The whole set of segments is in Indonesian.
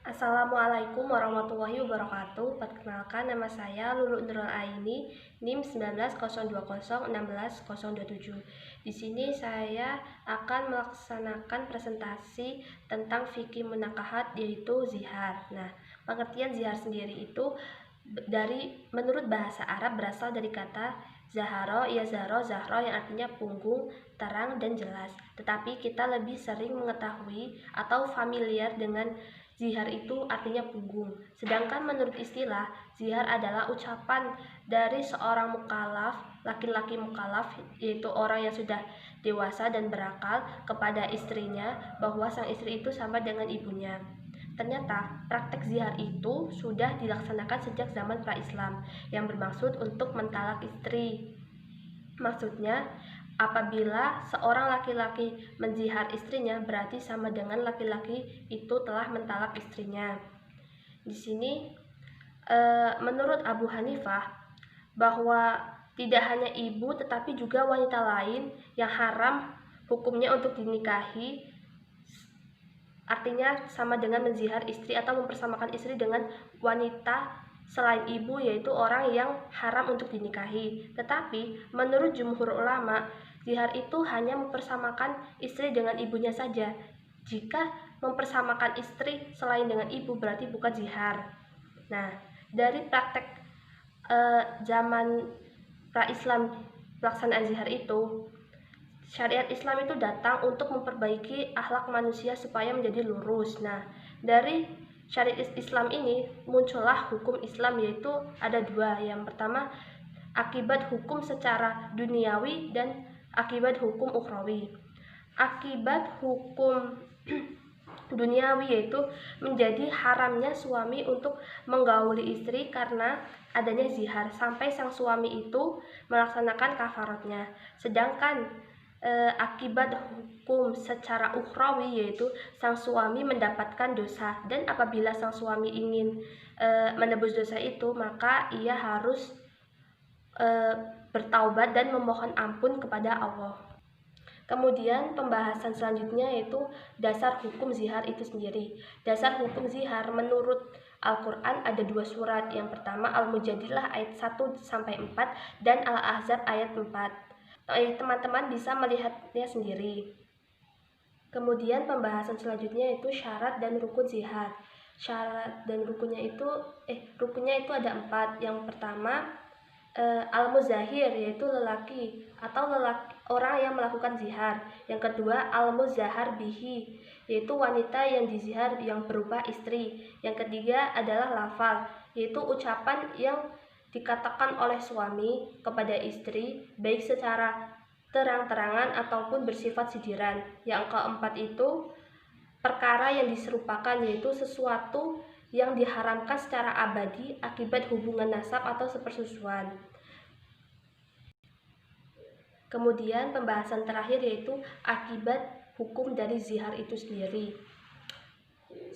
Assalamualaikum warahmatullahi wabarakatuh. Perkenalkan, nama saya Lulu Nurul Aini, NIM 19.020.16.027. Di sini saya akan melaksanakan presentasi tentang fikih munakahat, yaitu zihar. Nah, pengertian zihar sendiri itu menurut bahasa Arab berasal dari kata zaharo, yazaro, zahro yang artinya punggung, terang, dan jelas. Tetapi kita lebih sering mengetahui atau familiar dengan zihar itu artinya punggung. Sedangkan menurut istilah, zihar adalah ucapan dari seorang mukallaf, laki-laki mukallaf, yaitu orang yang sudah dewasa dan berakal, kepada istrinya bahwa sang istri itu sama dengan ibunya. Ternyata praktek zihar itu sudah dilaksanakan sejak zaman pra-Islam yang bermaksud untuk mentalak istri. Maksudnya, apabila seorang laki-laki menzihar istrinya, berarti sama dengan laki-laki itu telah mentalak istrinya. Di sini, menurut Abu Hanifah, bahwa tidak hanya ibu tetapi juga wanita lain yang haram hukumnya untuk dinikahi, artinya sama dengan menzihar istri atau mempersamakan istri dengan wanita selain ibu, yaitu orang yang haram untuk dinikahi. Tetapi menurut jumhur ulama, zihar itu hanya mempersamakan istri dengan ibunya saja. Jika mempersamakan istri selain dengan ibu berarti bukan zihar. Nah, dari praktek zaman pra-Islam pelaksanaan zihar itu, syariat Islam itu datang untuk memperbaiki akhlak manusia supaya menjadi lurus. Nah, dari syariat Islam ini muncullah hukum Islam, yaitu ada dua. Yang pertama, akibat hukum secara duniawi dan akibat hukum ukhrawi. Akibat hukum duniawi yaitu menjadi haramnya suami untuk menggauli istri karena adanya zihar sampai sang suami itu melaksanakan kafaratnya. Sedangkan akibat hukum secara ukhrawi yaitu sang suami mendapatkan dosa, dan apabila sang suami ingin menebus dosa itu, maka ia harus bertaubat dan memohon ampun kepada Allah. Kemudian pembahasan selanjutnya yaitu dasar hukum zihar itu sendiri. Dasar hukum zihar menurut Al-Quran ada dua surat. Yang pertama Al-Mujadilah ayat 1-4 dan Al-Ahzab ayat 4. Teman-teman bisa melihatnya sendiri. Kemudian pembahasan selanjutnya yaitu syarat dan rukun zihar. Syarat dan rukunnya itu ada 4. Yang pertama al-muzahir, yaitu lelaki atau orang yang melakukan zihar. Yang kedua al-muzahar bihi, yaitu wanita yang dizihar yang berupa istri. Yang ketiga adalah lafal, yaitu ucapan yang dikatakan oleh suami kepada istri baik secara terang-terangan ataupun bersifat sindiran. Yang keempat itu perkara yang diserupakan, yaitu sesuatu yang diharamkan secara abadi akibat hubungan nasab atau sepersusuan. Kemudian pembahasan terakhir yaitu akibat hukum dari zihar itu sendiri.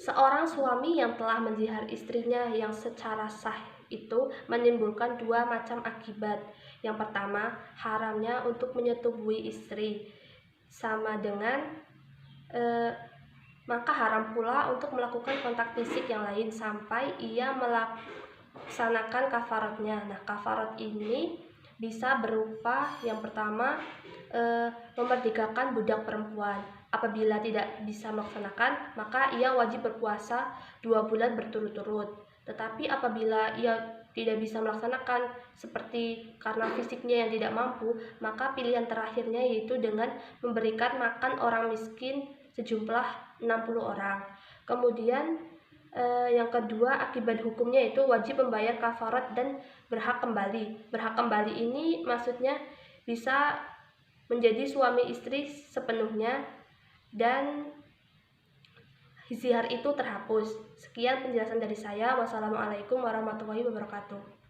Seorang suami yang telah menzihar istrinya yang secara sah itu menimbulkan dua macam akibat. Yang pertama, haramnya untuk menyetubuhi istri, sama dengan maka haram pula untuk melakukan kontak fisik yang lain sampai ia melaksanakan kafaratnya. Nah, kafarat ini bisa berupa yang pertama memerdekakan budak perempuan. Apabila tidak bisa melaksanakan, maka ia wajib berpuasa 2 bulan berturut-turut. Tetapi apabila ia tidak bisa melaksanakan seperti karena fisiknya yang tidak mampu, maka pilihan terakhirnya yaitu dengan memberikan makan orang miskin sejumlah 60 orang. Kemudian yang kedua akibat hukumnya itu wajib membayar kafarat dan berhak kembali. Berhak kembali ini maksudnya bisa menjadi suami istri sepenuhnya dan zihar itu terhapus. Sekian penjelasan dari saya. Wassalamualaikum warahmatullahi wabarakatuh.